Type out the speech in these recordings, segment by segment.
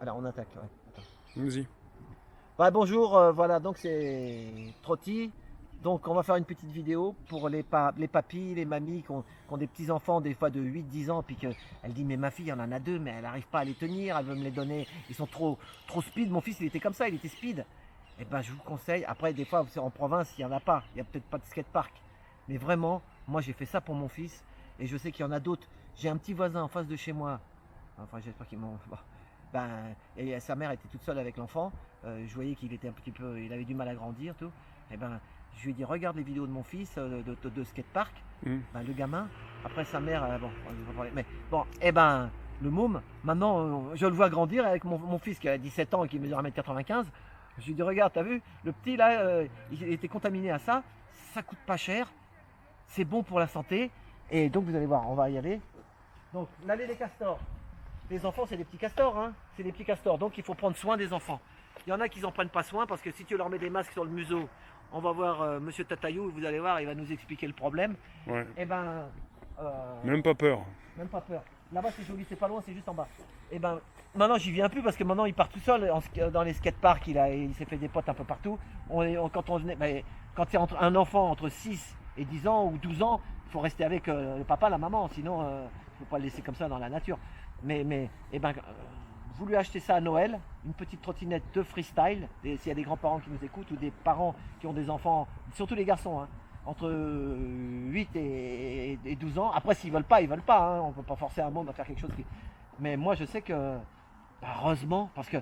Alors on attaque. Ouais. Vas-y. Ouais, bonjour, voilà, donc c'est Trotti. Donc on va faire une petite vidéo pour les papis, les mamies qui ont des petits-enfants des fois de 8-10 ans, puis qu'elle dit mais ma fille elle en a deux, mais elle n'arrive pas à les tenir, elle veut me les donner, ils sont trop speed. Mon fils il était comme ça, il était speed. Et ben je vous conseille, après des fois en province il n'y en a pas, il n'y a peut-être pas de skatepark. Mais vraiment, moi j'ai fait ça pour mon fils, et je sais qu'il y en a d'autres. J'ai un petit voisin en face de chez moi, enfin j'espère qu'ils m'ont... Bon. Ben, et sa mère était toute seule avec l'enfant. Je voyais qu'il était un petit peu, il avait du mal à grandir, tout. Et ben, je lui ai dit regarde les vidéos de mon fils de skatepark. Ben, le gamin, après sa mère, bon, on va pas parler, mais bon, et ben, le môme, maintenant, je le vois grandir avec mon fils qui a 17 ans et qui mesure 1m95. Je lui ai dit regarde, t'as vu, le petit là, il était contaminé à ça. Ça coûte pas cher, c'est bon pour la santé. Et donc vous allez voir, on va y aller. Donc l'allée des castors. Les enfants, c'est des petits castors, hein, c'est des petits castors, donc il faut prendre soin des enfants. Il y en a qui n'en prennent pas soin parce que si tu leur mets des masques sur le museau, on va voir Monsieur Tatayou, vous allez voir, il va nous expliquer le problème. Ouais. Et ben, Même pas peur. même pas peur. Là-bas c'est joli, c'est pas loin, c'est juste en bas. Et ben, maintenant j'y viens plus parce que maintenant il part tout seul dans les skateparks, il s'est fait des potes un peu partout. Quand c'est un enfant entre 6 et 10 ans ou 12 ans, il faut rester avec le papa, la maman, sinon il ne faut pas le laisser comme ça dans la nature. Vous lui achetez ça à Noël, une petite trottinette de freestyle, s'il y a des grands-parents qui nous écoutent ou des parents qui ont des enfants, surtout les garçons, hein, entre 8 et 12 ans. Après, s'ils veulent pas, ils veulent pas, hein, on ne peut pas forcer un monde à faire quelque chose qui... Mais moi, je sais que, heureusement, parce que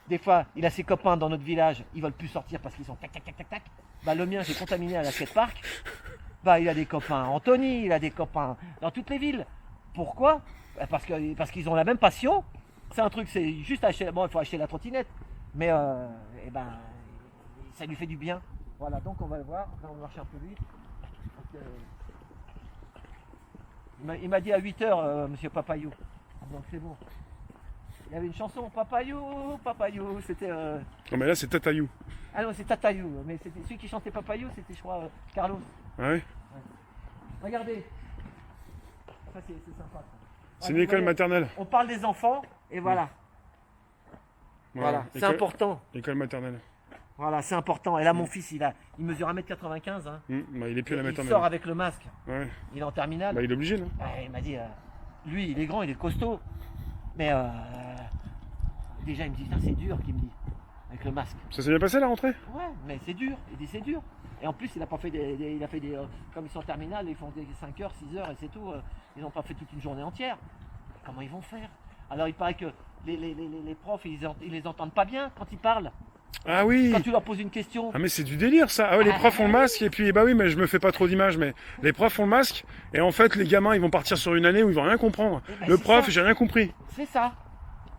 des fois, il a ses copains dans notre village, ils veulent plus sortir parce qu'ils sont tac, tac, tac, tac, tac. Le mien, j'ai contaminé à la skatepark. Il a des copains à Antony, il a des copains dans toutes les villes. Pourquoi ? Parce qu'ils ont la même passion. C'est un truc, c'est juste acheter. Bon, il faut acheter la trottinette, mais ça lui fait du bien. Voilà, donc on va le voir. Là, on va marcher un peu vite. Il m'a dit à 8h, monsieur Papayou. Donc c'est bon. Il y avait une chanson, Papayou, Papayou. C'était. Non, mais là, c'est Tatayou. Ah non, c'est Tatayou. Mais c'était celui qui chantait Papayou, c'était, je crois, Carlos. Ah ouais. Regardez. Ça, c'est sympa. Ça. C'est une école maternelle. On parle des enfants et voilà. Voilà, c'est important. École maternelle. Voilà, c'est important. Et là, mon fils, il mesure 1m95. Hein. Il est plus à la maternelle. Il sort avec le masque. Ouais. Il est en terminale. Il est obligé, non? Il m'a dit, lui, il est grand, il est costaud. Mais déjà, il me dit, c'est dur, qu'il me dit, avec le masque. Ça s'est bien passé la rentrée? Ouais, mais c'est dur. Il dit, c'est dur. Et en plus, il a pas fait il a fait des comme ils sont en terminale, ils font des 5 heures, 6 heures et c'est tout. Ils n'ont pas fait toute une journée entière. Comment ils vont faire? Alors, il paraît que les profs, ils les entendent pas bien quand ils parlent. Ah oui. Quand tu leur poses une question. Ah mais c'est du délire ça. Ah ouais, les profs ont le masque et puis bah oui, mais je me fais pas trop d'images, mais les profs ont le masque et en fait les gamins ils vont partir sur une année où ils vont rien comprendre. Le prof, j'ai rien compris. C'est ça.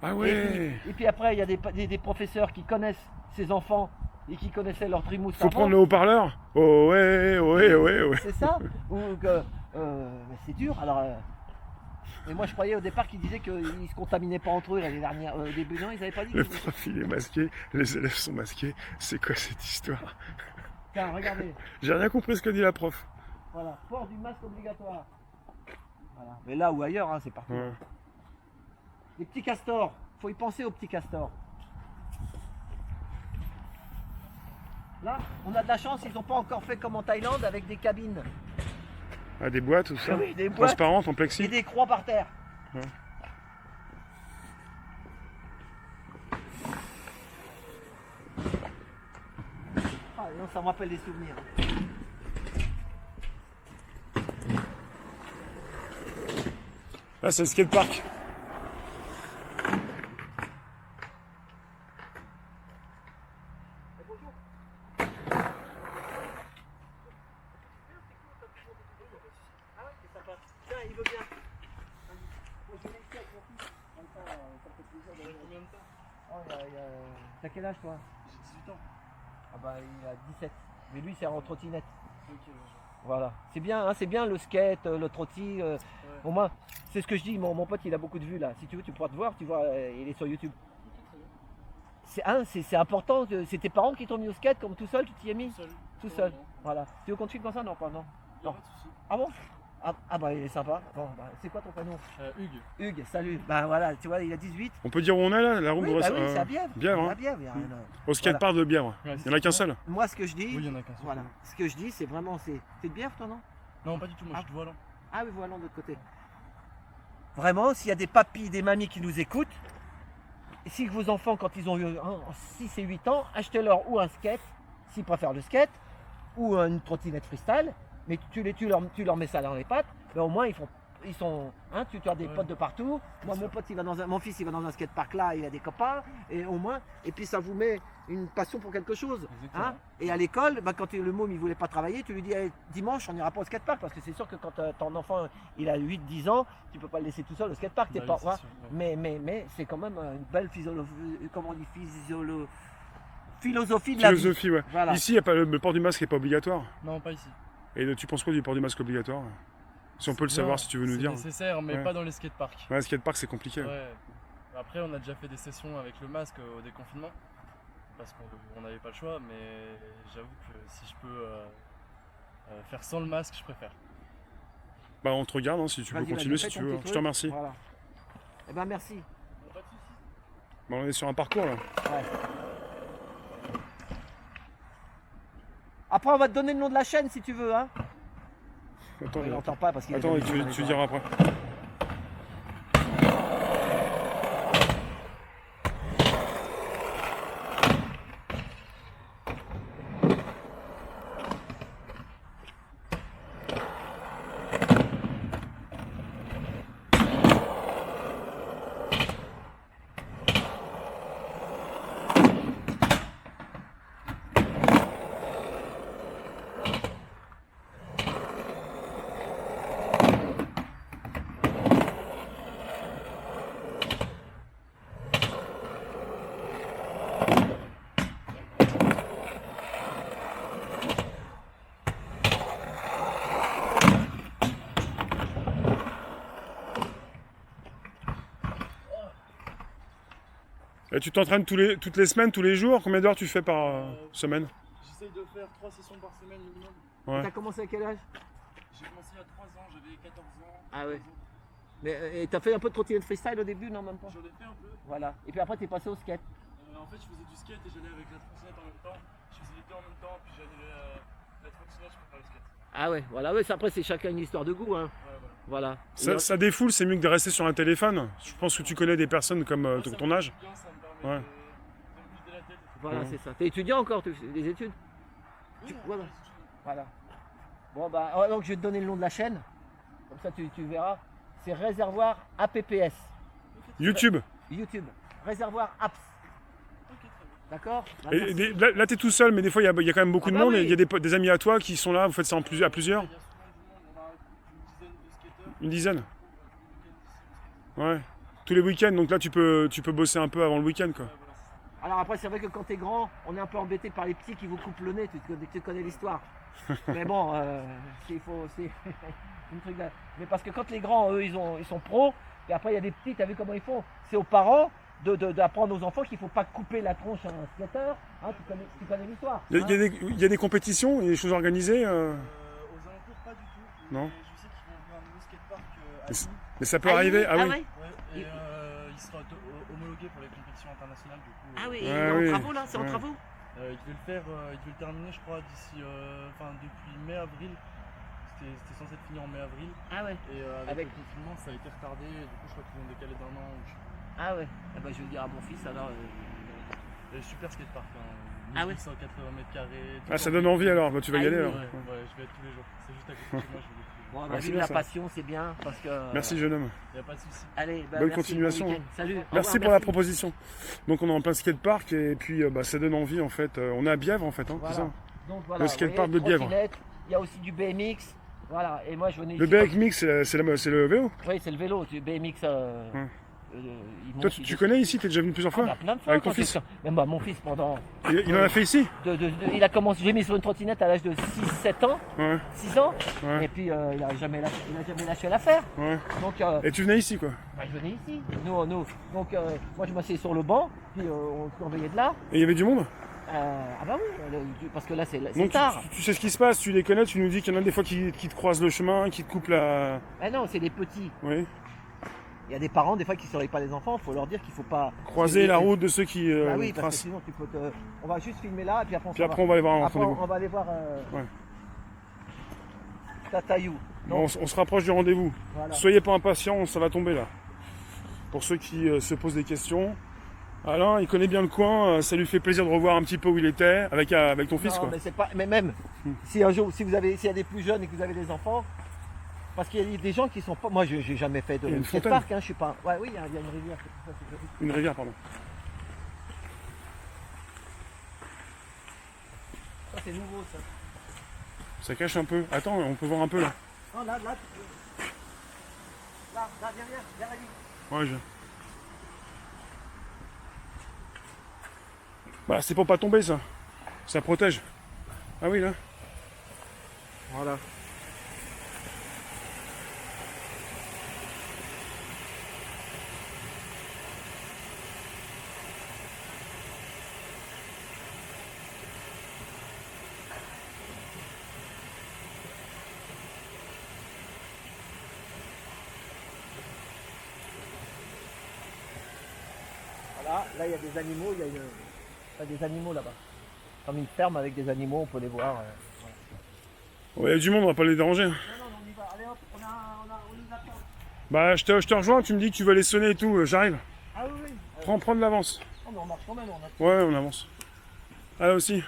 Ah ouais. Et puis après, il y a des professeurs qui connaissent ces enfants et qui connaissaient leur trimousse. Faut prendre le haut-parleur. Oh ouais, ouais, ouais, ouais. C'est ça. C'est dur. Alors, mais moi je croyais au départ qu'ils disaient qu'ils se contaminaient pas entre eux l'année dernière. Au début, non, ils n'avaient pas dit. Le prof il est masqué, les élèves sont masqués. C'est quoi cette histoire? Tiens, regardez. J'ai rien compris ce que dit la prof. Voilà, port du masque obligatoire. Voilà. Mais là ou ailleurs, hein, c'est partout. Ouais. Les petits castors, faut y penser aux petits castors. Là, on a de la chance, ils n'ont pas encore fait comme en Thaïlande avec des cabines. Ah, des boîtes ou ça? Oui, des boîtes transparentes en plexi. Et des croix par terre. Ouais. Ah non, ça me rappelle des souvenirs. Là, c'est le skatepark. Tiens, il veut bien. Je vais avec mon fils. Comme ça, ça fait plaisir de combien de temps? T'as quel âge toi? J'ai 18 ans. Ah bah il a 17. Mais lui c'est en trottinette. Okay. Voilà. C'est bien, hein, c'est bien le skate, le trotti. Ouais. Au moins, c'est ce que je dis, mon pote il a beaucoup de vues là. Si tu veux, tu pourras te voir, tu vois, il est sur YouTube. C'est important, c'est tes parents qui t'ont mis au skate comme tout seul, tu t'y es mis? Tout seul. Voilà. Tu veux qu'on te filme comme ça? Non, pas non. Non. Non. Ah bon? Ah bah il est sympa. Bon, bah, c'est quoi ton prénom? Hugues. Hugues, salut. Bah voilà, tu vois, il a 18. On peut dire où on est là? La roue Oui, bah oui, c'est à Bièvre. Bièvre. Bièvre, C'est hein. à Bièvre, il y a rien à- Au skatepark de Bièvre. Ouais, Il n'y en a qu'un seul. Moi, ce que je dis, Oui, il y en a qu'un seul. voilà, ce que je dis, c'est vraiment, c'est de Bièvre, toi, non? Non, pas du tout, moi je suis de Voilan. Ah oui, voilà, de l'autre côté. Vraiment, s'il y a des papis, des mamies qui nous écoutent, si vos enfants, quand ils ont eu 6 et 8 ans, achetez-leur ou un skate, s'ils préfèrent le skate, ou une trottinette freestyle, mais tu leur mets ça dans les pattes, mais au moins ils sont, hein, tu as des Ouais. potes de partout. Moi, mon pote, mon fils, il va dans un skatepark là, il a des copains, et au moins, et puis ça vous met une passion pour quelque chose. Exactement. Hein. Et à l'école, bah, quand le môme il voulait pas travailler, tu lui dis eh, dimanche on ira pas au skatepark, parce que c'est sûr que quand ton enfant il a 8-10 ans, tu peux pas le laisser tout seul au skatepark, Bah t'es oui, pas, c'est hein. sûr, ouais. Mais c'est quand même une belle comment on dit, philosophie de la vie. Philosophie, ouais. Voilà. Ici, y a pas, le port du masque n'est pas obligatoire. Non, pas ici. Et tu penses quoi du port du masque obligatoire? Si on peut le savoir, Non, si tu veux nous dire. C'est nécessaire, mais Ouais. pas dans les skateparks. Ouais, skatepark, c'est compliqué. Ouais. Après, on a déjà fait des sessions avec le masque au déconfinement. Parce qu'on n'avait pas le choix, mais j'avoue que si je peux faire sans le masque, je préfère. Bah, on te regarde, hein, si tu veux Vas-y, continuer, fais si ton tu veux. petit Je te truc. remercie. Voilà. Eh ben merci. Pas de soucis. Bah, on est sur un parcours là. Ouais. Après on va te donner le nom de la chaîne si tu veux, hein. Attends, Il n'entend pas parce qu'il attends, est tu diras après. Et tu t'entraînes toutes les semaines, tous les jours? Combien d'heures tu fais par semaine? J'essaye de faire 3 sessions par semaine minimum. Ouais. T'as commencé à quel âge? J'ai commencé il y a 3 ans, j'avais 14 ans. Ah ouais. 15 ans. Mais t'as fait un peu de trottinette freestyle au début, non même pas? J'en ai fait un peu. Voilà. Et puis après t'es passé au skate. En fait, je faisais du skate et j'allais avec la trottinette en même temps. Je faisais les deux en même temps, puis j'annulais la trottinette, je préfère le skate. Ah ouais, voilà, ouais, après c'est chacun une histoire de goût, hein. Ouais, voilà. Voilà. Ça défoule, c'est mieux que de rester sur un téléphone. Je pense que tu connais des personnes comme Moi, ça ton me âge. fait du bien, ça me permet Ouais. de me vider la tête. Voilà, Ouais. c'est ça. T'es étudiant encore, tu fais des études? Oui, voilà. Voilà. Bon bah, ouais, donc je vais te donner le nom de la chaîne. Comme ça tu verras. C'est Réservoir APPS. YouTube. YouTube. Réservoir Apps. Ok, très bien. D'accord? Bah, Et merci. là, t'es tout seul, mais des fois, il y a quand même beaucoup Ah de bah monde. oui. Et il y a des amis à toi qui sont là, vous faites ça à plusieurs? Il y a souvent du monde, on a une dizaine de skateurs. Une dizaine? Ouais. Tous les week-ends, donc là, tu peux bosser un peu avant le week-end, quoi. Ouais, voilà, c'est ça. Alors après c'est vrai que quand t'es grand, on est un peu embêté par les petits qui vous coupent le nez, tu connais l'histoire. Mais bon, c'est une truc là. Mais parce que quand les grands, eux, ils sont pros, et après il y a des petits, t'as vu comment ils font? C'est aux parents d'apprendre aux enfants qu'il ne faut pas couper la tronche à un skateur. Hein, tu connais l'histoire. Il y a des compétitions, il y a des choses organisées. Aux alentours, pas du tout. Non. Mais je sais qu'ils vont ouvrir un nouveau skatepark à Mais Lille. Mais ça peut arriver. Ah oui. ouais. Ouais, et Il- il sera homologué pour les compétitions internationales du coup. Ah oui, Ouais, il est en oui. travaux là, c'est en Ouais. travaux. Il devait le faire, il devait le terminer je crois d'ici, depuis mai-avril. C'était censé être fini en mai-avril. Ah ouais. Et Avec- avec le confinement ça a été retardé, et du coup je crois qu'ils vont décaler d'un an. Ah ouais. Eh ben, je vais le dire à mon fils alors. Et super skatepark, hein. Ah ouais. 1880 mètres carrés. Ah, ça donne envie alors. Bah, tu vas y Ah aller oui, alors. Ouais, je vais être tous les jours. C'est juste à côté de chez moi, je vais y aller tous les jours. Bon, Ah, bah, c'est vive bien, la ça. passion, c'est bien parce que. Merci, jeune homme. Y a pas de souci. Allez, bah, Bonne merci, continuation. bon week-end. Salut. Au Merci revoir, pour la proposition. Donc, on est en plein skatepark et puis bah, ça donne envie en fait. On est à Bièvre en fait, hein, Voilà. c'est ça? Donc voilà. Le skatepark vous voyez, de Bièvre. trottinette, il y a aussi du BMX. Voilà. Et moi je venais Le ici. BMX, c'est le vélo. Oui, c'est le vélo, du BMX. Ils Toi, montent, tu ils- connais ici, t'es déjà venu plusieurs Ah, fois bah, plein de fois. avec ton quand fils. j'étais- Même bah, mon fils pendant. Il en a fait ici? Il a commencé, j'ai mis sur une trottinette à l'âge de 6-7 ans, Ouais, 6 ans, ouais, et puis il a jamais lâché l'affaire. ouais. Donc Et tu venais ici quoi? bah, je venais ici. Donc moi je m'asseyais sur le banc, puis on surveillait de là. Et il y avait du monde? Ah bah oui, parce que là c'est Donc tard. tu sais ce qui se passe, tu les connais, tu nous dis qu'il y en a des fois qui te croisent le chemin, qui te coupent la... Ah non, c'est des petits. Oui. Il y a des parents des fois qui ne surveillent pas les enfants, il faut leur dire qu'il faut pas Croiser la route de ceux qui bah oui, parce que tracent. sinon tu peux te... On va juste filmer là et puis après on Puis après on va aller voir un après, rendez-vous. on va aller voir Ouais. Tatayou. Bon, on se rapproche du rendez-vous. Voilà. Soyez pas impatients, ça va tomber là. Pour ceux qui se posent des questions. Alain, il connaît bien le coin, ça lui fait plaisir de revoir un petit peu où il était avec ton fils. Non, Quoi. mais c'est pas. Mais même si un jour, s'il y a des plus jeunes et que vous avez des enfants, parce qu'il y a des gens qui sont pas. Moi, j'ai jamais fait Il y a de une fontaine. skatepark, hein, je suis pas. Ouais, oui, il y a une rivière. C'est pour ça, c'est joli. Une rivière, pardon. Ça, c'est nouveau, ça. Ça cache un peu. Attends, on peut voir un peu là. Non, là, tu peux. Là, derrière la ligne. Ouais, Bah, c'est pour pas tomber ça. Ça protège. Ah oui, là. Voilà. Voilà, là il y a des animaux, il y a des animaux là-bas. Comme une ferme avec des animaux, on peut les voir. Ouais, il y a du monde, on va pas les déranger. Non, on y va, allez hop, on nous attend. Bah, je te rejoins, tu me dis que tu vas les sonner et tout, j'arrive. Ah oui, oui. Prends de l'avance. Oh, mais on marche quand même, Ouais, on avance. Ah, là aussi.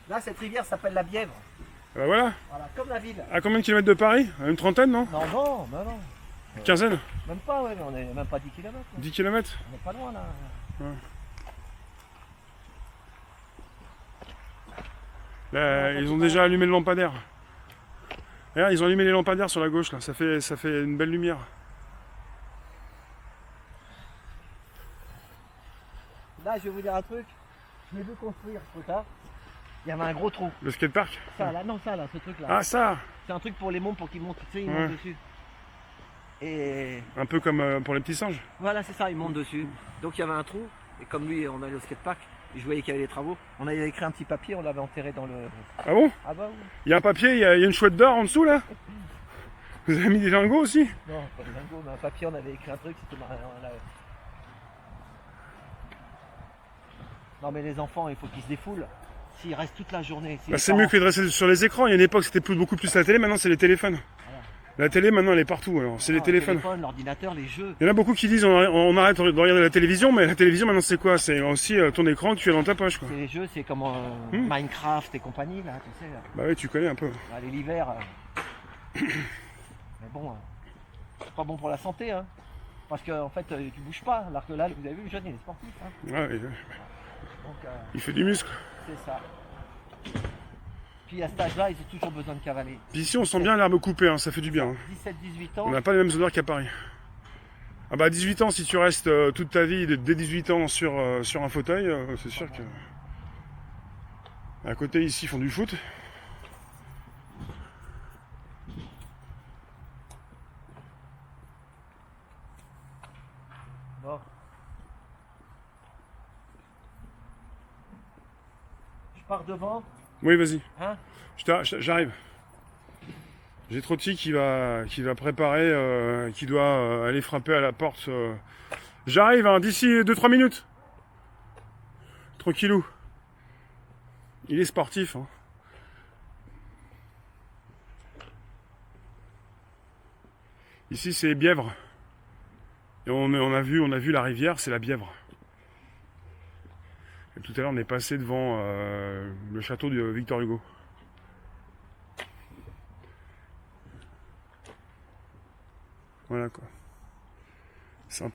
Là, cette rivière s'appelle la Bièvre. Bah voilà. Voilà, comme la ville. À combien de kilomètres de Paris? Une trentaine, non? Non. Une quinzaine? Même pas, ouais, mais on est même pas 10 km. 10 kilomètres? On est pas loin là. Là, ils ont déjà allumé le lampadaire. Regarde, ils ont allumé les lampadaires sur la gauche, là. Ça fait une belle lumière. Là, je vais vous dire un truc. Je l'ai vu construire ce truc-là. Il y avait un gros trou. Le skatepark? Ça, là, non, ça, là, ce truc-là. Ah, ça! C'est un truc pour les mômes pour qu'ils montent, tu sais, ils Ouais. montent dessus. Et Un peu comme pour les petits singes. voilà, c'est ça, ils montent dessus. Donc il y avait un trou. Et comme lui, on allait au skatepark, et je voyais qu'il y avait des travaux. On avait écrit un petit papier, on l'avait enterré dans le. Ah bon? Ah bah oui. Il y a un papier, il y a une chouette d'or en dessous, là? Vous avez mis des lingots aussi? Non, pas des lingots, mais un papier, on avait écrit un truc, c'était marrant. Non mais les enfants, il faut qu'ils se défoulent. S'ils restent toute la journée. Si Bah, les c'est mieux parents- que de rester sur les écrans. Il y a une époque, c'était beaucoup plus la télé, maintenant c'est les téléphones. Voilà. La télé, maintenant, elle est partout, alors c'est les Non, téléphones. Le téléphone, l'ordinateur, les jeux. Il y en a beaucoup qui disent on arrête de regarder la télévision, mais la télévision maintenant c'est quoi? C'est aussi ton écran que tu as dans ta poche, quoi. C'est les jeux, c'est comme Minecraft et compagnie, là, tu sais. Là. Bah oui, tu connais un peu. Allez, l'hiver. Mais bon, c'est pas bon pour la santé, hein. Parce que en fait, tu bouges pas. Alors que là, vous avez vu, le jeune, il est sportif. Hein. Ouais, Donc, il fait du muscle. c'est ça. Puis à cet âge-là, ils ont toujours besoin de cavaler. Puis ici, on sent bien l'herbe coupée, hein, ça fait du bien. Hein. 17-18 On ans. n'a pas les mêmes odeurs qu'à Paris. Ah bah 18 ans, si tu restes toute ta vie, dès 18 ans sur un fauteuil, c'est sûr que... À côté, ici, ils font du foot. Bon. Je pars devant. Oui, vas-y, Hein. j'arrive. J'ai Trotti qui va préparer, qui doit aller frapper à la porte. J'arrive, hein, d'ici 2-3 minutes. Tranquillou. Il est sportif. Hein. Ici, c'est Bièvre. Et on a vu la rivière, c'est la Bièvre. Et tout à l'heure, on est passé devant le château de Victor Hugo. Voilà quoi. Sympa.